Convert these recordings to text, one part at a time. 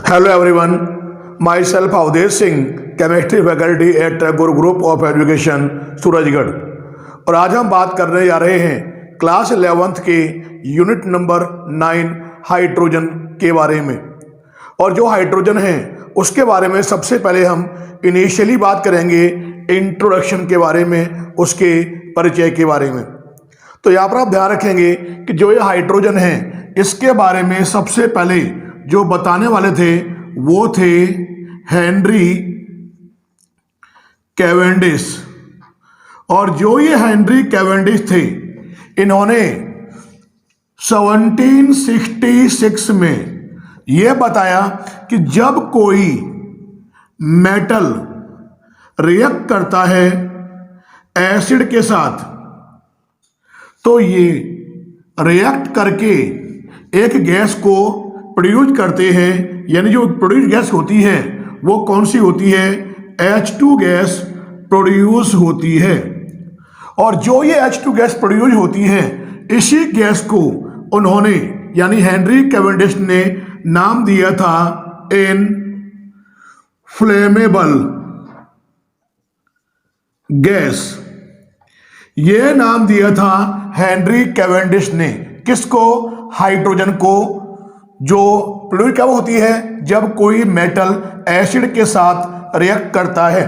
Hello everyone, myself Avdesh Singh, chemistry faculty at Tagore Group of Education, Surajgarh. और आज हम बात करने जा रहे हैं क्लास 11th के यूनिट नंबर 9 हाइड्रोजन के बारे में। और जो हाइड्रोजन है उसके बारे में सबसे पहले हम इनिशियली बात करेंगे इंट्रोडक्शन के बारे में, उसके परिचय के बारे में। तो यहाँ पर आप ध्यान रखेंगे कि जो ये हाइड्रोजन है इसके बारे में सबसे पहले जो बताने वाले थे वो थे हेनरी कैवेंडिश। और जो ये हेनरी कैवेंडिश थे इन्होंने 1766 में ये बताया कि जब कोई मेटल रिएक्ट करता है एसिड के साथ तो ये रिएक्ट करके एक गैस को प्रोड्यूस करते हैं, यानी जो प्रोड्यूस गैस होती है वो कौन सी होती है? H2 गैस प्रोड्यूस होती है। और जो ये H2 गैस प्रोड्यूस होती है इसी गैस को उन्होंने यानी हेनरी कैवेंडिश ने नाम दिया था इनफ्लेमेबल गैस। ये नाम दिया था हेनरी कैवेंडिश ने किसको? हाइड्रोजन को। जो प्रोड्यूस क्या होती है जब कोई मेटल एसिड के साथ रिएक्ट करता है।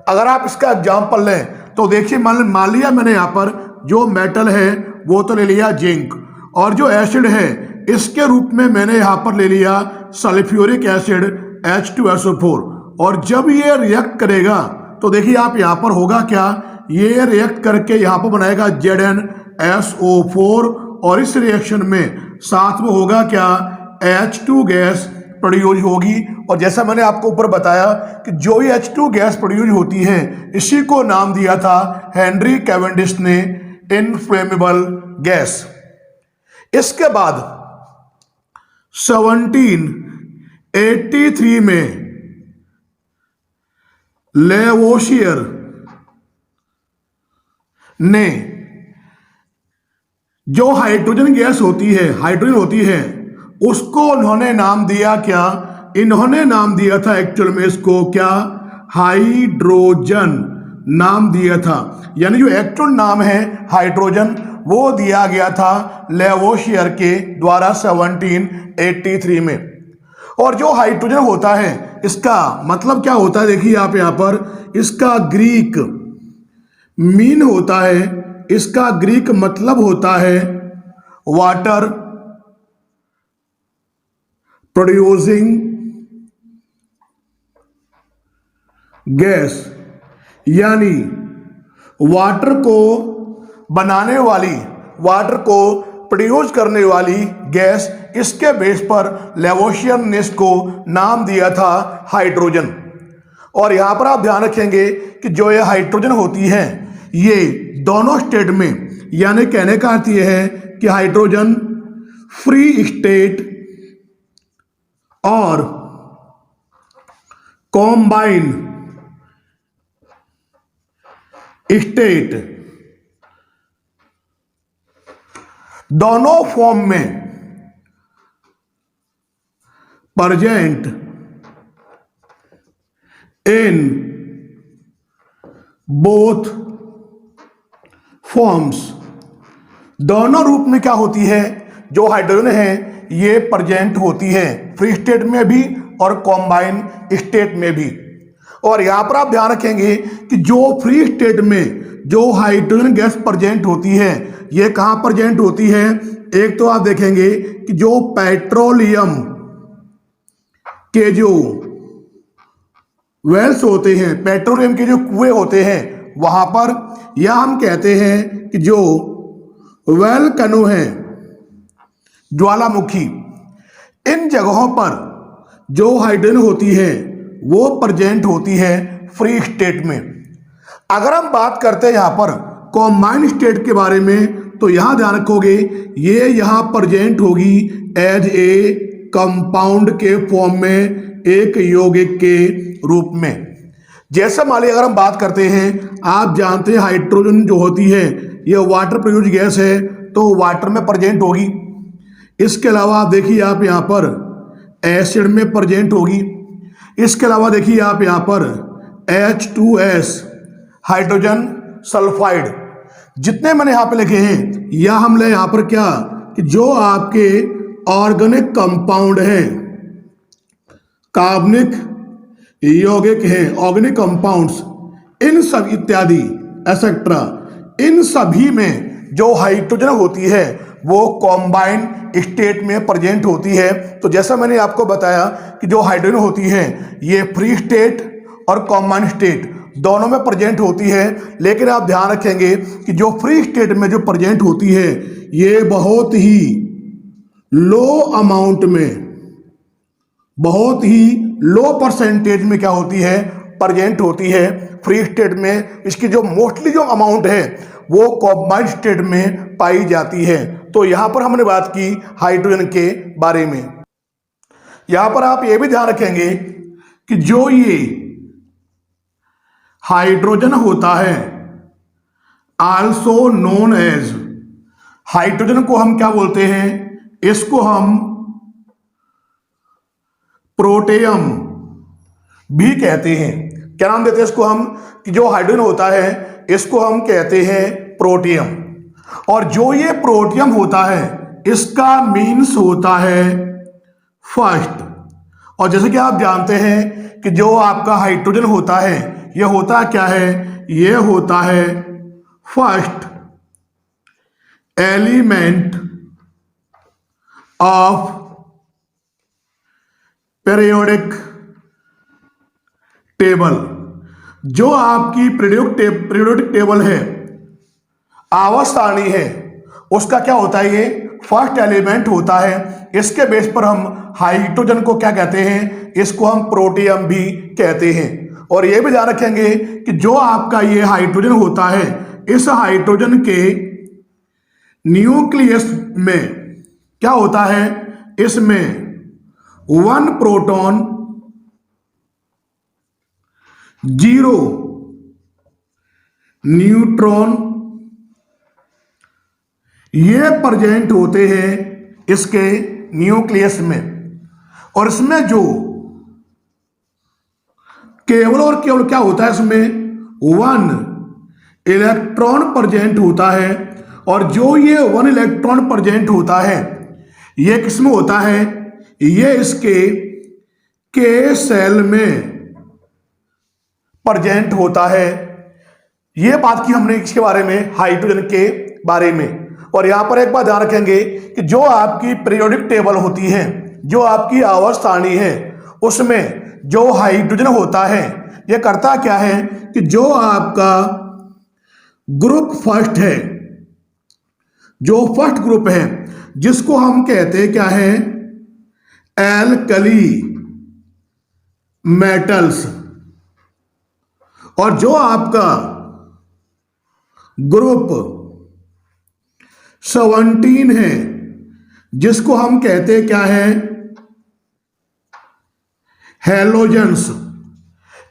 अगर आप इसका एग्जांपल लें तो देखिए, मान लिया मैंने यहाँ पर जो मेटल है वो तो ले लिया जिंक, और जो एसिड है इसके रूप में मैंने यहाँ पर ले लिया सल्फ्यूरिक एसिड H2SO4। और जब ये रिएक्ट करेगा तो देखिए आप यहाँ पर होगा क्या, ये रिएक्ट करके यहाँ पर बनाएगा ZnSO4 और इस रिएक्शन में साथ में होगा क्या, H2 गैस प्रोड्यूस होगी। और जैसा मैंने आपको ऊपर बताया कि जो ये H2 गैस प्रोड्यूस होती है इसी को नाम दिया था हेनरी कैवेंडिश ने इनफ्लेमेबल गैस। इसके बाद 1783 में लेवोशियर ने जो हाइड्रोजन गैस होती है, हाइड्रोजन होती है, उसको उन्होंने नाम दिया क्या? इन्होंने नाम दिया था एक्चुअल में इसको क्या, हाइड्रोजन नाम दिया था। यानी जो एक्चुअल नाम है हाइड्रोजन वो दिया गया था लेवोशियर के द्वारा 1783 में। और जो हाइड्रोजन होता है इसका मतलब क्या होता है? देखिए आप यहां पर इसका ग्रीक मीन होता है, इसका ग्रीक मतलब होता है वाटर प्रोड्यूसिंग गैस, यानी वाटर को बनाने वाली, वाटर को प्रोड्यूस करने वाली गैस। इसके बेस पर लेवोशियर ने इसको नाम दिया था हाइड्रोजन। और यहां पर आप ध्यान रखेंगे कि जो ये हाइड्रोजन होती है ये दोनों स्टेट में, यानी कहने का अर्थ यह है कि हाइड्रोजन फ्री स्टेट और कॉम्बाइन स्टेट दोनों फॉर्म में प्रेजेंट इन बोथ फॉर्म्स। दोनों रूप में क्या होती है? जो हाइड्रोजन है ये प्रेजेंट होती है फ्री स्टेट में भी और कॉम्बाइन स्टेट में भी। और यहां पर आप ध्यान रखेंगे कि जो फ्री स्टेट में जो हाइड्रोजन गैस प्रेजेंट होती है ये कहां प्रेजेंट होती है? एक तो आप देखेंगे कि जो पेट्रोलियम के जो वेल्स होते हैं, पेट्रोलियम के जो कुएं होते हैं वहां पर, या हम कहते हैं कि जो वोल्केनो है, ज्वालामुखी, इन जगहों पर जो हाइड्रोजन होती है वो प्रेजेंट होती है फ्री स्टेट में। अगर हम बात करते हैं यहां पर कॉम्बाइन स्टेट के बारे में तो यहां ध्यान रखोगे ये यहां प्रेजेंट होगी एज ए कंपाउंड के फॉर्म में, एक यौगिक के रूप में। जैसे मान लीजिए अगर हम बात करते हैं, आप जानते हैं हाइड्रोजन जो होती है ये वाटर प्रोड्यूस गैस है तो वाटर में प्रेजेंट होगी। इसके अलावा आप देखिए आप यहाँ पर एसिड में प्रेजेंट होगी। इसके अलावा देखिए आप यहाँ पर H2S हाइड्रोजन सल्फाइड, जितने मैंने यहाँ पे लिखे हैं या हम ले यहाँ पर क्या कि जो आपके ऑर्गेनिक कंपाउंड हैं, कार्बनिक यौगिक हैं, ऑर्गेनिक कंपाउंड्स, इन सब इत्यादि एसेट्रा, इन सभी में जो हाइड्रोजन होती है वो कॉम्बाइंड स्टेट में प्रेजेंट होती है। तो जैसा मैंने आपको बताया कि जो हाइड्रोजन होती है ये फ्री स्टेट और कॉम्बाइंड स्टेट दोनों में प्रेजेंट होती है, लेकिन आप ध्यान रखेंगे कि जो फ्री स्टेट में जो प्रेजेंट होती है ये बहुत ही लो अमाउंट में, बहुत ही लो परसेंटेज में क्या होती है, प्रेजेंट होती है फ्री स्टेट में। इसकी जो मोस्टली जो अमाउंट है वो कॉम्बाइंड स्टेट में पाई जाती है। तो यहां पर हमने बात की हाइड्रोजन के बारे में। यहां पर आप ये भी ध्यान रखेंगे कि जो ये हाइड्रोजन होता है आल्सो नोन एज, हाइड्रोजन को हम क्या बोलते हैं, इसको हम प्रोटियम भी कहते हैं। क्या नाम देते हैं इसको हम, कि जो हाइड्रोजन होता है इसको हम कहते हैं प्रोटियम। और जो ये प्रोटियम होता है इसका मीन्स होता है फर्स्ट। और जैसे कि आप जानते हैं कि जो आपका हाइड्रोजन होता है यह होता क्या है, यह होता है first element of periodic table. जो आपकी पीरियोडिक टेबल है, आवर्त सारणी है, उसका क्या होता है, ये फर्स्ट एलिमेंट होता है। इसके बेस पर हम हाइड्रोजन को क्या कहते हैं, इसको हम प्रोटियम भी कहते हैं। और ये भी ध्यान रखेंगे कि जो आपका ये हाइड्रोजन होता है इस हाइड्रोजन के न्यूक्लियस में क्या होता है, इसमें 1 प्रोटॉन 0 न्यूट्रॉन ये प्रेजेंट होते हैं इसके न्यूक्लियस में। और इसमें जो केवल और केवल क्या होता है, इसमें 1 इलेक्ट्रॉन प्रेजेंट होता है। और जो ये 1 इलेक्ट्रॉन प्रेजेंट होता है ये किसमें होता है, ये इसके के सेल में प्रेजेंट होता है। ये बात की हमने इसके बारे में, हाइड्रोजन के बारे में। और यहां पर एक बात ध्यान रखेंगे कि जो आपकी पीरियोडिक टेबल होती है, जो आपकी आवर्त सारणी है, उसमें जो हाइड्रोजन होता है यह करता क्या है कि जो आपका ग्रुप फर्स्ट है, जो फर्स्ट ग्रुप है जिसको हम कहते हैं क्या है, एल्कली मेटल्स, और जो आपका ग्रुप 17 है जिसको हम कहते हैं क्या है, हैलोजेंस।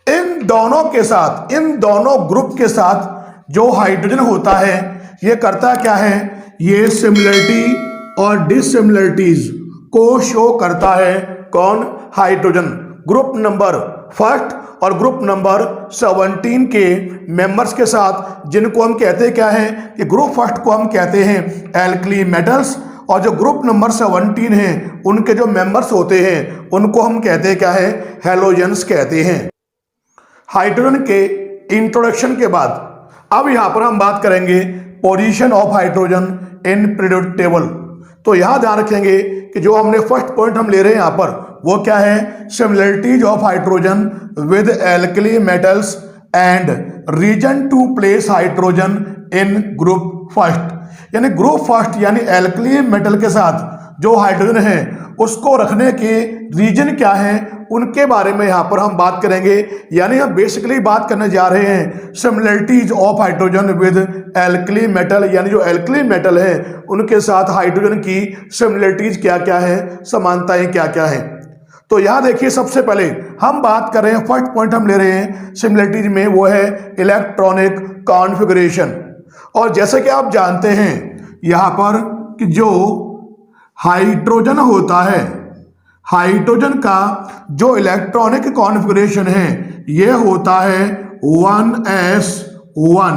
इन दोनों के साथ, इन दोनों ग्रुप के साथ जो हाइड्रोजन होता है ये करता क्या है, ये सिमिलरिटी और डिसिमिलरिटीज को शो करता है। कौन, हाइड्रोजन। ग्रुप नंबर फर्स्ट और ग्रुप नंबर 17 के मेंबर्स के साथ, जिनको हम कहते हैं क्या है, कि ग्रुप फर्स्ट को हम कहते हैं एल्कली मेटल्स, और जो ग्रुप नंबर 17 है उनके जो मेंबर्स होते हैं उनको हम कहते हैं क्या है, हैलोजेंस कहते हैं। हाइड्रोजन के इंट्रोडक्शन के बाद अब यहां पर हम बात करेंगे position of hydrogen in periodic table. तो यहां ध्यान रखेंगे कि जो हमने फर्स्ट पॉइंट हम ले रहे हैं यहां पर, वो क्या है, similarities of hydrogen with alkali metals and reason to place hydrogen in group first. यानी ग्रुप फर्स्ट यानी एल्कली मेटल के साथ जो हाइड्रोजन है उसको रखने के रीजन क्या है, उनके बारे में यहां पर हम बात करेंगे। यानी हम बेसिकली बात करने जा रहे हैं similarities of hydrogen with alkali metal, यानी जो एल्कली मेटल है उनके साथ हाइड्रोजन की सिमिलरिटीज क्या क्या है, समानताएं क्या क्या है। तो यहां देखिए सबसे पहले हम बात कर रहे हैं, फर्स्ट पॉइंट हम ले रहे हैं सिमिलरिटीज में, वो है इलेक्ट्रॉनिक कॉन्फ़िगरेशन। और जैसे कि आप जानते हैं यहां पर कि जो हाइड्रोजन होता है, हाइड्रोजन का जो इलेक्ट्रॉनिक कॉन्फ़िगरेशन है ये होता है 1s1।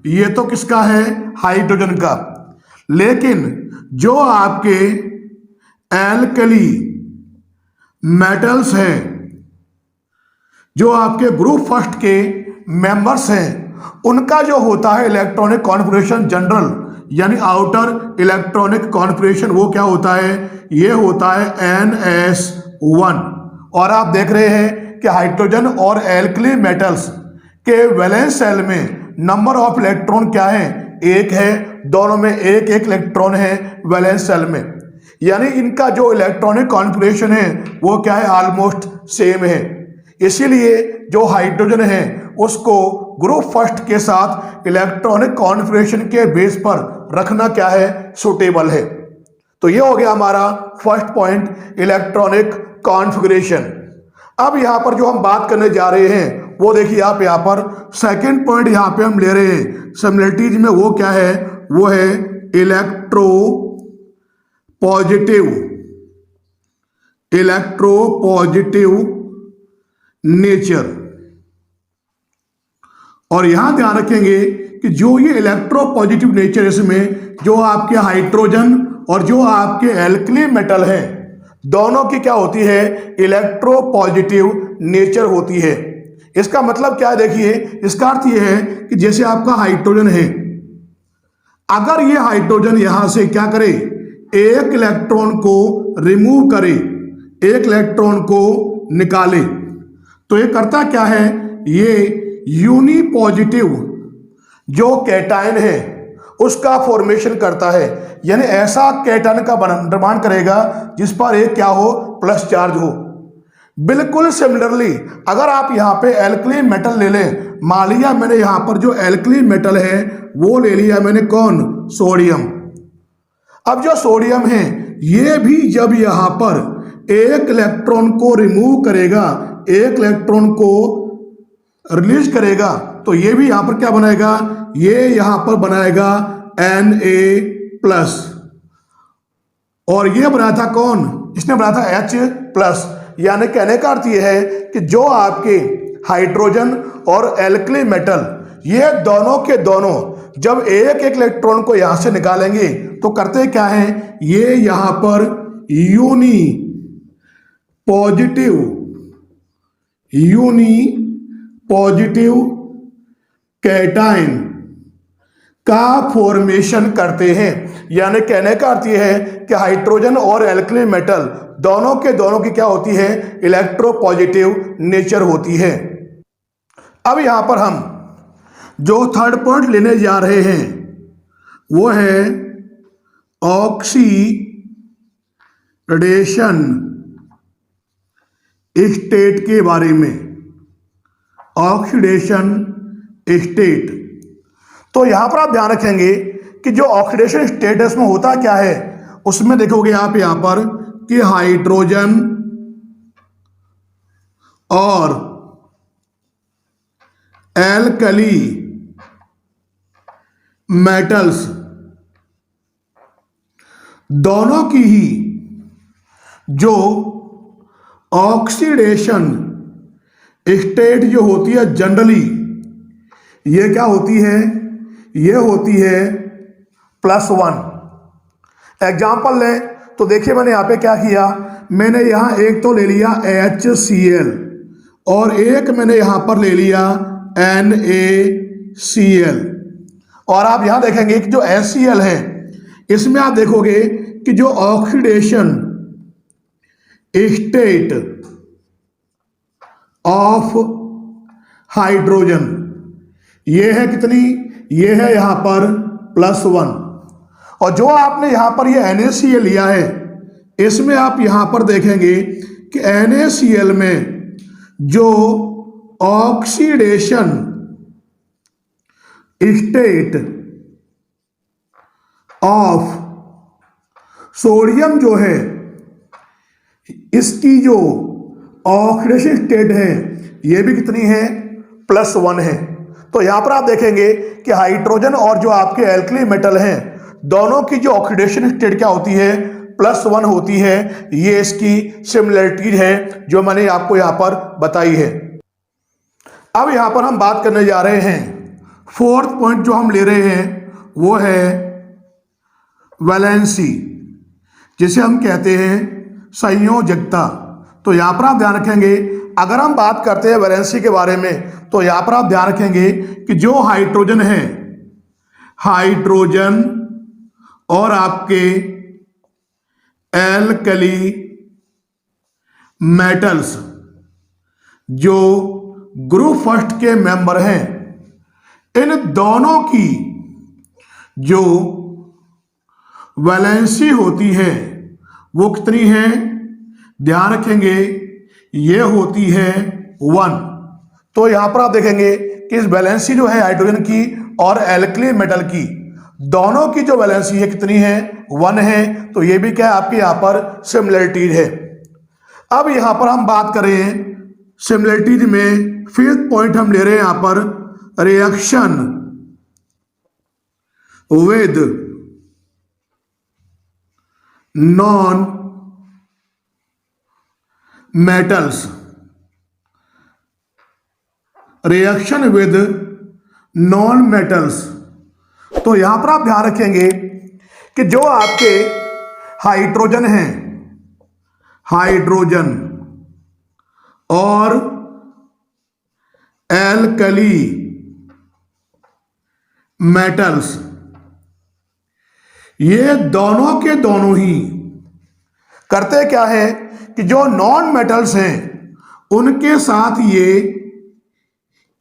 ये तो किसका है? हाइड्रोजन का। लेकिन जो आपके एल्कली मेटल्स हैं, जो आपके ग्रुप फर्स्ट के मेंबर्स हैं, उनका जो होता है इलेक्ट्रॉनिक कॉन्फ़िगरेशन जनरल यानी आउटर इलेक्ट्रॉनिक कॉन्फ़िगरेशन, वो क्या होता है? ये होता है NS1। और आप देख रहे हैं कि हाइड्रोजन और एल्कली मेटल्स के वैलेंस शेल में नंबर ऑफ इलेक्ट्रॉन क्या है? एक है। दोनों में एक एक इलेक्ट्रॉन है वैलेंस शेल में, यानी इनका जो इलेक्ट्रॉनिक कॉन्फ़िगरेशन है वो क्या है? ऑलमोस्ट सेम है। इसीलिए जो हाइड्रोजन है उसको ग्रुप फर्स्ट के साथ इलेक्ट्रॉनिक कॉन्फ़िगरेशन के बेस पर रखना क्या है? सूटेबल है। तो ये हो गया हमारा फर्स्ट पॉइंट, इलेक्ट्रॉनिक कॉन्फ़िगरेशन। अब यहां पर जो हम बात करने जा रहे हैं वो देखिए आप यहां पर सेकंड पॉइंट यहां पे हम ले रहे हैं सिमिलरिटीज में, वो क्या है? वो है इलेक्ट्रो पॉजिटिव नेचर। और यहां ध्यान रखेंगे कि जो ये इलेक्ट्रो पॉजिटिव नेचर, इसमें जो आपके हाइड्रोजन और जो आपके एल्कली मेटल हैं, दोनों की क्या होती है? इलेक्ट्रो पॉजिटिव नेचर होती है। इसका मतलब क्या है? देखिए, इसका अर्थ ये है कि जैसे आपका हाइड्रोजन है, अगर ये हाइड्रोजन यहां से क्या करे? एक इलेक्ट्रॉन को रिमूव करे, एक इलेक्ट्रॉन को निकाले, तो ये करता क्या है? ये यूनी पॉजिटिव जो कैटायन है उसका फॉर्मेशन करता है, यानी ऐसा कैटायन का निर्माण करेगा जिस पर एक क्या हो? प्लस चार्ज हो। बिल्कुल सिमिलरली अगर आप यहां पे एल्कली मेटल ले लें, मान लिया मैंने यहां पर जो एल्कली मेटल है वो ले लिया मैंने, कौन? सोडियम। अब जो सोडियम है ये भी जब यहां पर एक इलेक्ट्रॉन को रिमूव करेगा, एक इलेक्ट्रॉन को रिलीज करेगा, तो ये भी यहां पर क्या बनाएगा? ये यहां पर बनाएगा Na+। और ये बनाया था कौन? इसने बनाया था H+। यानी कहने का अर्थ ये है कि जो आपके हाइड्रोजन और एल्कली मेटल, ये दोनों के दोनों जब एक एक इलेक्ट्रॉन को यहां से निकालेंगे तो करते क्या है? ये यहां पर यूनी पॉजिटिव कैटायन का फॉर्मेशन करते हैं। यानी कहने का अर्थ यह है कि हाइड्रोजन और एल्कली मेटल दोनों के दोनों की क्या होती है? इलेक्ट्रो पॉजिटिव नेचर होती है। अब यहां पर हम जो थर्ड पॉइंट लेने जा रहे हैं वो है ऑक्सीडेशन स्टेट के बारे में। ऑक्सीडेशन स्टेट, तो यहां पर आप ध्यान रखेंगे कि जो ऑक्सीडेशन स्टेट है उसमें होता क्या है? उसमें देखोगे आप यहां पर कि हाइड्रोजन और एल्कली मेटल्स दोनों की ही जो ऑक्सीडेशन स्टेट जो होती है जनरली, ये क्या होती है? ये होती है +1। एग्जाम्पल लें तो देखिए मैंने यहां पे क्या किया? मैंने यहां एक तो ले लिया HCl और एक मैंने यहां पर ले लिया NaCl। और आप यहां देखेंगे कि जो HCl है इसमें आप देखोगे कि जो ऑक्सीडेशन स्टेट ऑफ हाइड्रोजन ये है कितनी? ये है यहां पर +1। और जो आपने यहां पर ये NaCl लिया है इसमें आप यहां पर देखेंगे कि NaCl में जो ऑक्सीडेशन स्टेट ऑफ सोडियम जो है, इसकी जो ऑक्सीडेशन स्टेट है ये भी कितनी है? +1 है। तो यहां पर आप देखेंगे कि हाइड्रोजन और जो आपके एल्कली मेटल हैं दोनों की जो ऑक्सीडेशन स्टेट क्या होती है? +1 होती है। ये इसकी सिमिलरिटीज है जो मैंने आपको यहां पर बताई है। अब यहां पर हम बात करने जा रहे हैं, फोर्थ पॉइंट जो हम ले रहे हैं वो है वैलेंसी, जिसे हम कहते हैं संयोजकता। तो यहां पर आप ध्यान रखेंगे, अगर हम बात करते हैं वैलेंसी के बारे में, तो यहां पर आप ध्यान रखेंगे कि जो हाइड्रोजन है, हाइड्रोजन और आपके एल्कली मेटल्स जो ग्रुप फर्स्ट के मेंबर हैं, इन दोनों की जो वैलेंसी होती है वो कितनी है? ध्यान रखेंगे, ये होती है 1। तो यहां पर आप देखेंगे कि इस वैलेंसी जो है हाइड्रोजन की और एल्कली मेटल की, दोनों की जो वैलेंसी है कितनी है? 1 है। तो ये भी क्या है? आपकी यहां पर सिमिलरिटीज है। अब यहां पर हम बात करें सिमिलरिटीज में, फिफ्थ पॉइंट हम ले रहे हैं यहां पर reaction with non metals. Reaction with non metals, तो यहां पर आप ध्यान रखेंगे कि जो आपके हाइड्रोजन हैं, हाइड्रोजन और एल्कली मेटल्स, ये दोनों के दोनों ही करते क्या है कि जो नॉन मेटल्स हैं उनके साथ ये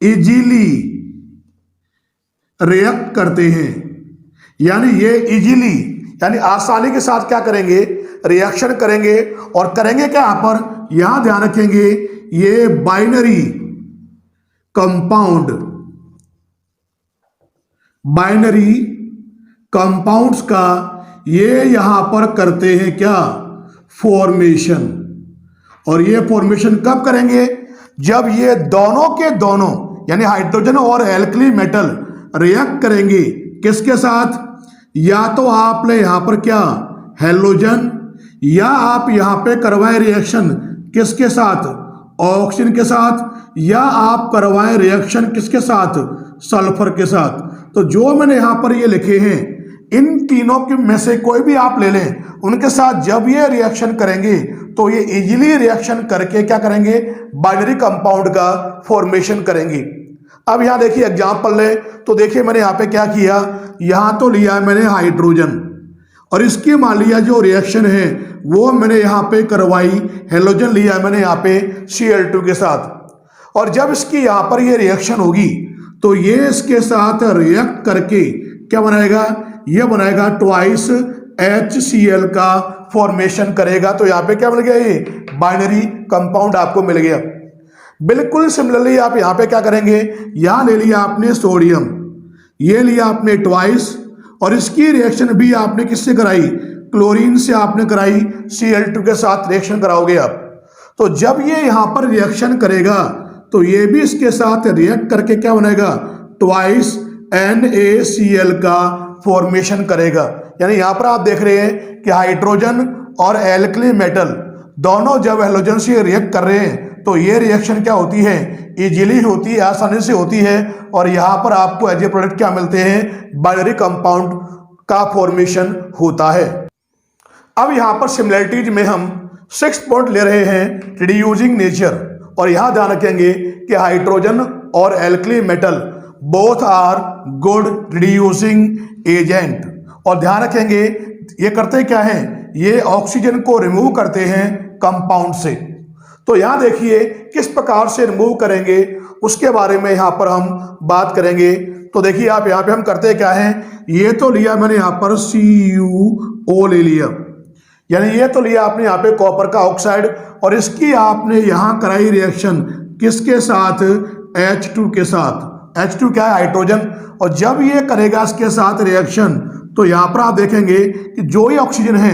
इजीली रिएक्ट करते हैं। यानी ये इजीली, यानी आसानी के साथ क्या करेंगे? रिएक्शन करेंगे। और करेंगे क्या? यहां पर यहां ध्यान रखेंगे, ये बाइनरी कंपाउंड, बाइनरी कंपाउंड्स का ये यहां पर करते हैं क्या? फॉर्मेशन। और ये फॉर्मेशन कब करेंगे? जब ये दोनों के दोनों यानी हाइड्रोजन और एल्कली मेटल रिएक्ट करेंगे किसके साथ? या तो आपने यहां पर क्या हेलोजन, या आप यहां पे करवाएं रिएक्शन किसके साथ? ऑक्सीजन के साथ, या आप करवाएं रिएक्शन किसके साथ? सल्फर के साथ। तो जो मैंने यहां पर ये लिखे हैं, इन तीनों के में से कोई भी आप ले लें, उनके साथ जब ये रिएक्शन करेंगे तो ये इजीली रिएक्शन करके क्या करेंगे? बाइनरी कंपाउंड का फॉर्मेशन करेंगे। अब यहां देखिए एग्जांपल ले, तो देखिए मैंने यहां पे क्या किया, यहां तो लिया मैंने हाइड्रोजन और इसकी मान लिया जो रिएक्शन है वो मैंने यहां पे करवाई, हेलोजन लिया मैंने यहां पे Cl2 के साथ। और जब इसकी यहां पर ये रिएक्शन होगी तो ये इसके साथ रिएक्ट करके क्या बनाएगा? ये बनाएगा ट्वाइस HCl का फॉर्मेशन करेगा। तो यहां पे क्या मिल गया? ये बाइनरी कंपाउंड आपको मिल गया। बिल्कुल सिमिलरली आप यहां पे क्या करेंगे? यहां ले लिया आपने सोडियम, ये लिया आपने ट्वाइस, और इसकी रिएक्शन भी आपने किससे कराई? क्लोरीन से आपने कराई, Cl2 के साथ रिएक्शन कराओगे आप। तो जब ये यहां पर रिएक्शन करेगा तो ये भी इसके साथ रिएक्ट करके क्या बनेगा? ट्वाइस NaCl का फॉर्मेशन करेगा। यानी यहां पर आप देख रहे हैं कि हाइड्रोजन और एल्कली मेटल दोनों जब हेलोजन से रिएक्ट कर रहे हैं तो ये रिएक्शन क्या होती है? इजीली होती है, आसानी से होती है। और यहां पर आपको एज ए प्रोडक्ट क्या मिलते हैं? बाइनरी कंपाउंड का फॉर्मेशन होता है। अब यहां पर सिमिलरिटीज में हम 6 पॉइंट ले रहे हैं, रिड्यूसिंग नेचर। और यहां ध्यान रखेंगे कि हाइड्रोजन और alkali metal both are good reducing agent. और ध्यान रखेंगे ये करते क्या हैं? ये ऑक्सीजन को रिमूव करते हैं कंपाउंड से। तो यहां देखिए किस प्रकार से रिमूव करेंगे उसके बारे में यहां पर हम बात करेंगे। तो देखिए आप यहां पे हम करते क्या हैं? ये तो लिया मैंने यहां पर CuO ले लिया, यानी ये तो लिया आपने यहां पे कॉपर का ऑक्साइड, और इसकी आपने यहां कराई रिएक्शन किसके साथ? H2 के साथ। H2 क्या है? हाइड्रोजन। और जब ये करेगा इसके साथ रिएक्शन तो यहां पर आप देखेंगे कि जो ये ऑक्सीजन है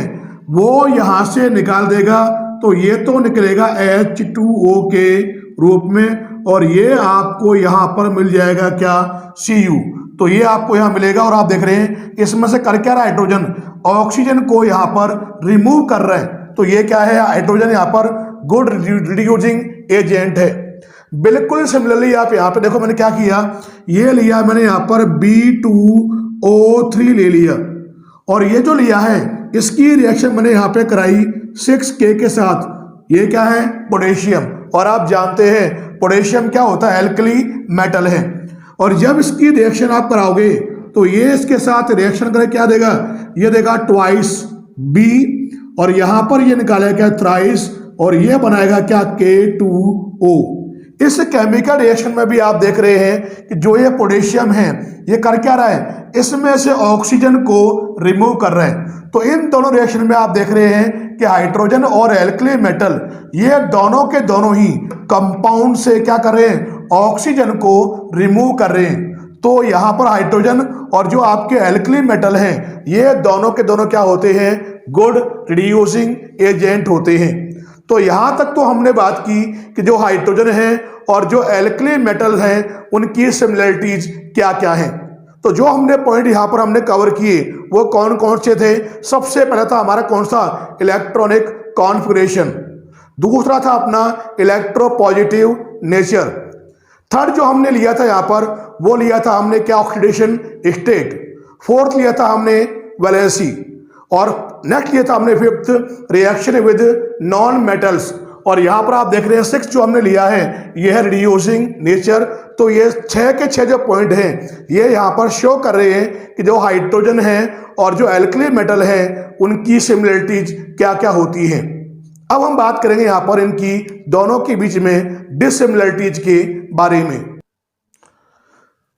वो यहां से निकाल देगा, तो ये तो निकलेगा H2O के रूप में, और ये आपको यहां पर मिल जाएगा क्या? Cu। तो ये आपको यहां मिलेगा। और आप देख रहे हैं इसमें से कर क्या रहा? हाइड्रोजन ऑक्सीजन को यहाँ पर रिमूव कर रहे हैं। तो ये क्या है, हाइड्रोजन यहाँ पर गुड रिड्यूसिंग एजेंट है। बिल्कुल सिमिलरली आप यहाँ पे देखो, मैंने क्या किया, ये लिया मैंने यहाँ पर B2O3 ले लिया, और ये जो लिया है इसकी रिएक्शन मैंने यहाँ पे कराई 6K के साथ। ये क्या है, पोटेशियम, और आप जानते हैं पोटेशियम क्या होता है, एल्कली मेटल है। और जब इसकी रिएक्शन आप कराओगे तो ये इसके साथ रिएक्शन करे क्या देगा, ये देगा ट्वाइस B, और यहां पर ये निकालेगा क्या, थ्राइस, और ये बनाएगा क्या, K2O। इस केमिकल रिएक्शन में भी आप देख रहे हैं कि जो ये पोटेशियम है ये कर क्या रहा है, इसमें से ऑक्सीजन को रिमूव कर रहे हैं। तो इन दोनों रिएक्शन में आप देख रहे हैं कि हाइड्रोजन और एल्कली मेटल ये दोनों के दोनों ही कंपाउंड से क्या कर रहे हैं, ऑक्सीजन को रिमूव कर रहे हैं। तो यहां पर हाइड्रोजन और जो आपके एल्कली मेटल हैं ये दोनों के दोनों क्या होते हैं, गुड रिड्यूसिंग एजेंट होते हैं। तो यहां तक तो हमने बात की कि जो हाइड्रोजन है और जो एल्कली मेटल हैं उनकी सिमिलरिटीज क्या क्या हैं। तो जो हमने पॉइंट यहां पर हमने कवर किए वो कौन कौन से थे, सबसे पहला था हमारा कौन सा, इलेक्ट्रॉनिक कॉन्फ़िगरेशन। दूसरा था अपना इलेक्ट्रोपॉजिटिव नेचर। थर्ड जो हमने लिया था यहां पर वो लिया था हमने क्या, ऑक्सीडेशन स्टेट। फोर्थ लिया था हमने वैलेंसी, और नेक्स्ट लिया था हमने fifth reaction with non metals. और यहां पर आप देख रहे हैं सिक्स जो हमने लिया है यह है रिड्यूसिंग नेचर। तो ये 6 के 6 जो पॉइंट हैं ये यहां पर शो कर रहे हैं कि जो हाइड्रोजन है और जो एल्कली मेटल है उनकी सिमिलरिटीज क्या क्या होती हैं। अब हम बात करेंगे यहां पर इनकी दोनों के बीच में डिसिमिलरिटीज के बारे में।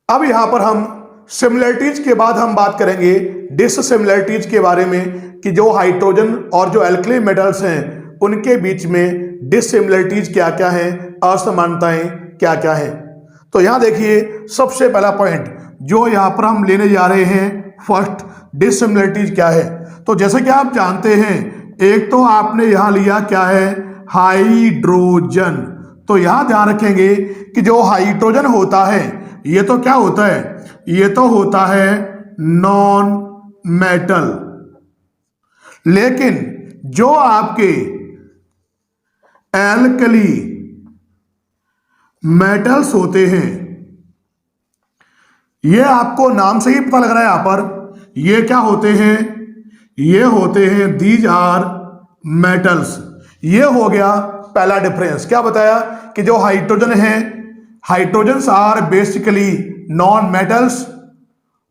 अब यहां पर हम सिमिलरिटीज के बाद हम बात करेंगे डिससिमिलरिटीज के बारे में कि जो हाइड्रोजन और जो एल्कली मेटल्स हैं उनके बीच में डिससिमिलरिटीज क्या क्या हैं, असमानताएं क्या क्या हैं। तो यहां देखिए सबसे पहला पॉइंट जो यहां पर हम लेने जा रहे हैं, फर्स्ट डिससिमिलरिटीज क्या है। तो जैसे कि आप जानते हैं एक तो आपने यहां लिया क्या है, हाइड्रोजन। तो यहां ध्यान रखेंगे कि जो हाइड्रोजन होता है ये तो क्या होता है, ये तो होता है नॉन मेटल। लेकिन जो आपके एल्कली मेटल्स होते हैं ये आपको नाम से ही पता लग रहा है यहां पर ये क्या होते हैं, ये होते हैं दीज आर मेटल्स। ये हो गया पहला डिफरेंस। क्या बताया कि जो हाइड्रोजन है, hydrogens are basically non metals,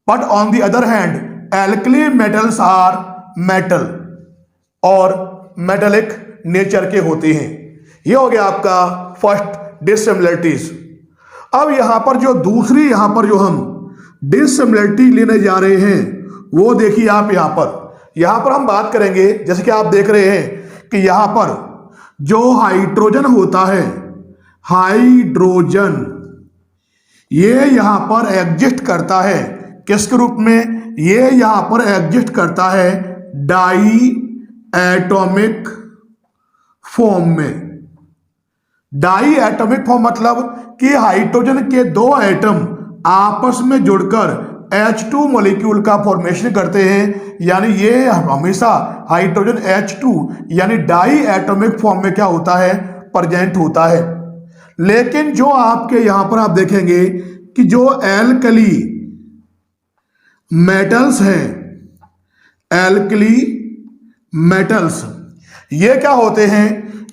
but on the other hand alkali metals are metal और मेटेलिक नेचर के होते हैं। ये हो गया आपका फर्स्ट डिससिमिलरिटीज। अब यहां पर जो दूसरी यहां पर जो हम डिससिमिलरिटी लेने जा रहे हैं वो देखिए आप यहां पर हम बात करेंगे। जैसे कि आप देख रहे हैं कि यहां पर जो हाइड्रोजन होता है, हाइड्रोजन ये यहां पर एग्जिस्ट करता है किसके रूप में, ये यहां पर एग्जिस्ट करता है डाई एटॉमिक फॉर्म में। डाई एटॉमिक फॉर्म मतलब कि हाइड्रोजन के दो एटम आपस में जुड़कर H2 मॉलिक्यूल का फॉर्मेशन करते हैं, यानी ये हमेशा हाइड्रोजन H2 यानी डाई एटॉमिक फॉर्म में क्या होता है, प्रेजेंट होता है। लेकिन जो आपके यहां पर आप देखेंगे कि जो एल्कली मेटल्स हैं, एल्कली मेटल्स ये क्या होते हैं,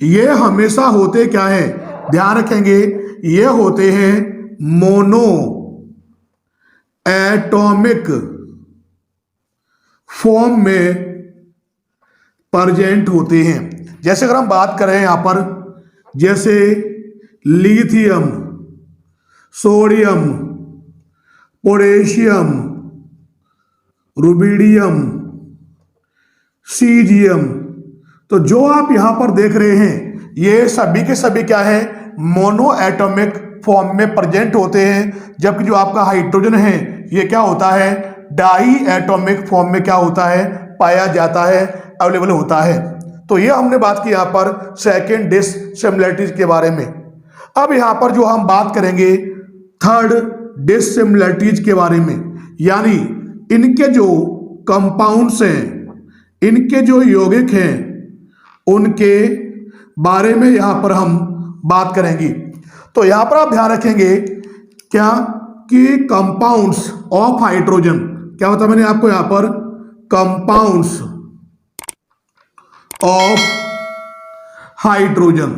ये हमेशा होते क्या है, ध्यान रखेंगे ये होते हैं मोनो एटॉमिक फॉर्म में प्रेजेंट होते हैं। जैसे अगर हम बात करें यहां पर जैसे lithium, sodium, potassium, rubidium, caesium, तो जो आप यहां पर देख रहे हैं ये सभी के सभी क्या है, मोनो एटॉमिक फॉर्म में प्रेजेंट होते हैं। जबकि जो आपका हाइड्रोजन है ये क्या होता है, डाई एटॉमिक फॉर्म में क्या होता है, पाया जाता है, अवेलेबल होता है। तो ये हमने बात की यहां पर सेकेंड डिससिमिलरिटीज के बारे में। अब यहां पर जो हम बात करेंगे थर्ड डिससिमिलरिटीज के बारे में, यानी इनके जो कंपाउंड्स हैं इनके जो यौगिक हैं उनके बारे में यहां पर हम बात करेंगे। तो यहां पर आप ध्यान रखेंगे क्या कि कंपाउंड्स ऑफ हाइड्रोजन, क्या बताया मैंने आपको यहां पर, कंपाउंड्स ऑफ हाइड्रोजन,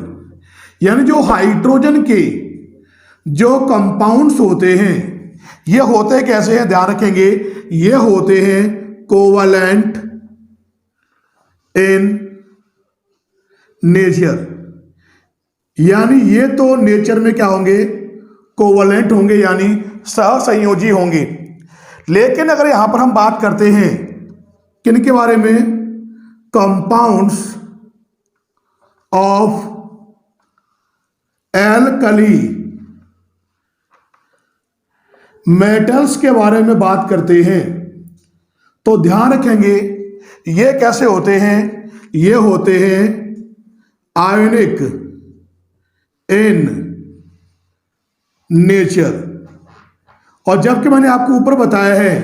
यानी जो हाइड्रोजन के जो कंपाउंड्स होते हैं ये होते कैसे हैं, ध्यान रखेंगे, ये होते हैं कोवैलेंट इन नेचर, यानी ये तो नेचर में क्या होंगे, कोवैलेंट होंगे, यानी सहसंयोजी होंगे। लेकिन अगर यहां पर हम बात करते हैं किन के बारे में, कंपाउंड्स ऑफ एल्कली मेटल्स के बारे में बात करते हैं, तो ध्यान रखेंगे ये कैसे होते हैं, ये होते हैं आयोनिक इन नेचर। और जबकि मैंने आपको ऊपर बताया है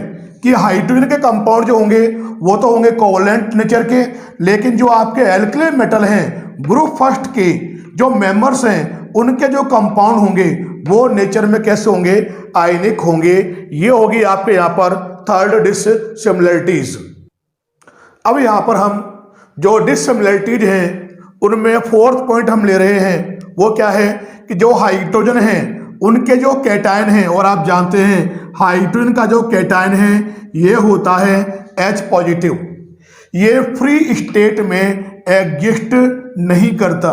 कि हाइड्रोजन के कंपाउंड जो होंगे वो तो होंगे कोवैलेंट नेचर के, लेकिन जो आपके एल्कली मेटल हैं ग्रुप फर्स्ट के जो मेंबर्स हैं उनके जो कंपाउंड होंगे वो नेचर में कैसे होंगे, आयनिक होंगे। ये होगी आपके यहां पर थर्ड डिससिमिलरिटीज। अब यहां पर हम जो डिससिमिलरिटीज हैं उनमें फोर्थ पॉइंट हम ले रहे हैं, वो क्या है कि जो हाइड्रोजन हैं उनके जो कैटायन हैं, और आप जानते हैं हाइड्रोजन का जो कैटायन है ये होता है H पॉजिटिव, ये फ्री स्टेट में एग्जिस्ट नहीं करता।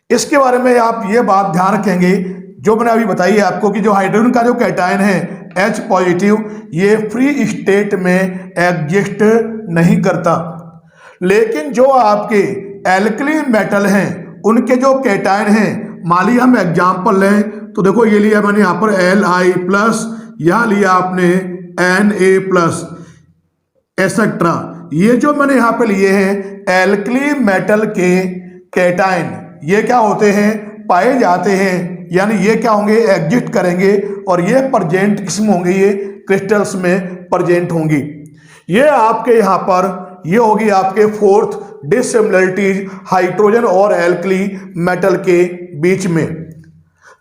इसके बारे में आप ये बात ध्यान रखेंगे जो मैंने अभी बताई है आपको कि जो हाइड्रोजन का जो कैटायन है H पॉजिटिव ये फ्री स्टेट में एग्जिस्ट नहीं करता। लेकिन जो आपके एल्कली मेटल हैं उनके जो कैटायन हैं, मान लीजिए हम एग्जाम्पल लें तो देखो ये लिया मैंने यहाँ पर Li+, यहाँ लिया आपने Na+, एसेट्रा। ये जो मैंने यहाँ पे लिए हैं एल्कली मेटल के कैटायन, ये क्या होते हैं, पाए जाते हैं, यानी ये क्या होंगे, एग्जिस्ट करेंगे, और ये प्रेजेंट किस्म होंगे, ये क्रिस्टल्स में प्रेजेंट होंगी। ये आपके यहाँ पर ये होगी आपके फोर्थ डिससिमिलरिटीज हाइड्रोजन और एल्कली मेटल के बीच में।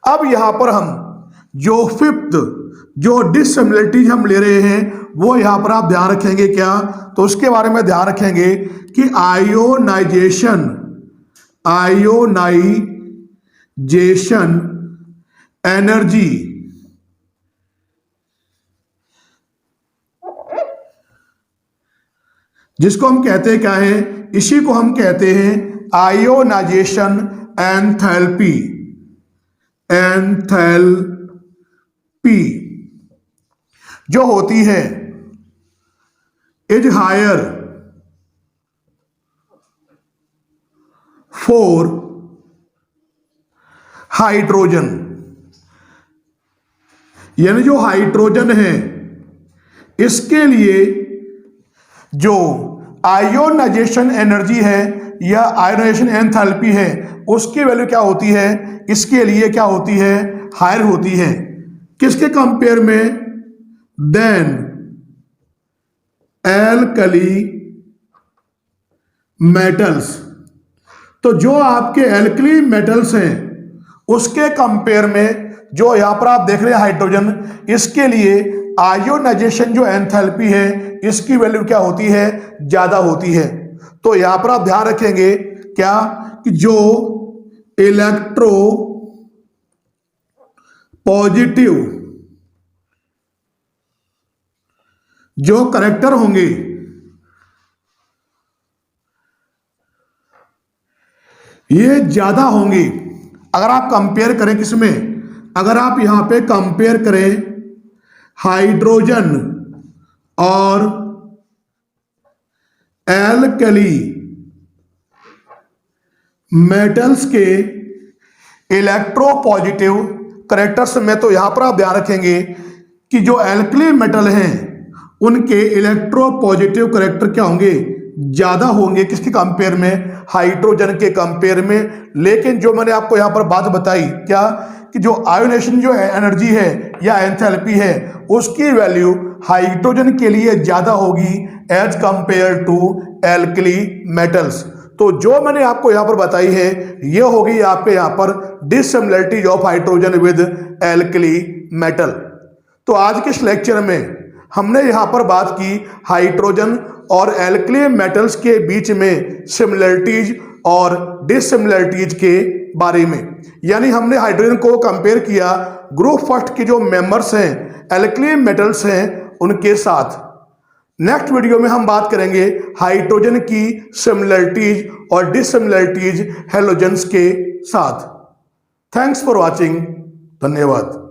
अब यहां पर हम जो फिफ्थ जो डिससिमिलरिटीज हम ले रहे हैं वो यहां पर आप ध्यान रखेंगे क्या, तो उसके बारे में ध्यान रखेंगे कि आयोनाइजेशन एनर्जी जिसको हम कहते हैं क्या है, इसी को हम कहते हैं आयोनाइजेशन एंथैल्पी जो होती है इज हायर फॉर हाइड्रोजन, यानी जो हाइड्रोजन है इसके लिए जो आयोनाइजेशन एनर्जी है या आयोनाइजेशन एंथैल्पी है उसकी वैल्यू क्या होती है, इसके लिए क्या होती है, हायर होती है। किसके कंपेयर में, देन एल्कली मेटल्स। तो जो आपके एल्कली मेटल्स हैं उसके कंपेयर में जो यहां पर आप देख रहे हैं हाइड्रोजन, इसके लिए आयोनाइजेशन जो एंथैल्पी है इसकी वैल्यू क्या होती है, ज्यादा होती है। तो यहां पर आप ध्यान रखेंगे क्या कि जो इलेक्ट्रो पॉजिटिव जो करैक्टर होंगे ये ज्यादा होंगे। अगर आप कंपेयर करें किसमें, अगर आप यहां पे कंपेयर करें हाइड्रोजन और एल्कली मेटल्स के इलेक्ट्रो पॉजिटिव करैक्टर्स में, तो यहां पर आप ध्यान रखेंगे कि जो एल्कली मेटल हैं उनके इलेक्ट्रो पॉजिटिव करैक्टर क्या होंगे, ज्यादा होंगे। किसके कंपेयर में, हाइड्रोजन के कंपेयर में। लेकिन जो मैंने आपको यहां पर बात बताई क्या कि जो आयोनेशन जो है एनर्जी है या एंथैल्पी है उसकी वैल्यू हाइड्रोजन के लिए ज्यादा होगी as compare to alkali metals. तो जो मैंने आपको यहां पर बताई है ये होगी आपके यहां पर dissimilarities of hydrogen with alkali metal. तो आज के इस लेक्चर में हमने यहां पर बात की हाइड्रोजन और एल्कली मेटल्स के बीच में सिमिलरिटीज और डिसिमिलरिटीज के बारे में, यानी हमने हाइड्रोजन को कंपेयर किया ग्रुप फर्स्ट के जो मेंबर्स हैं एल्कली मेटल्स हैं उनके साथ। नेक्स्ट वीडियो में हम बात करेंगे हाइड्रोजन की सिमिलरिटीज और डिसिमिलरिटीज हैलोजेंस के साथ। थैंक्स फॉर वॉचिंग, धन्यवाद।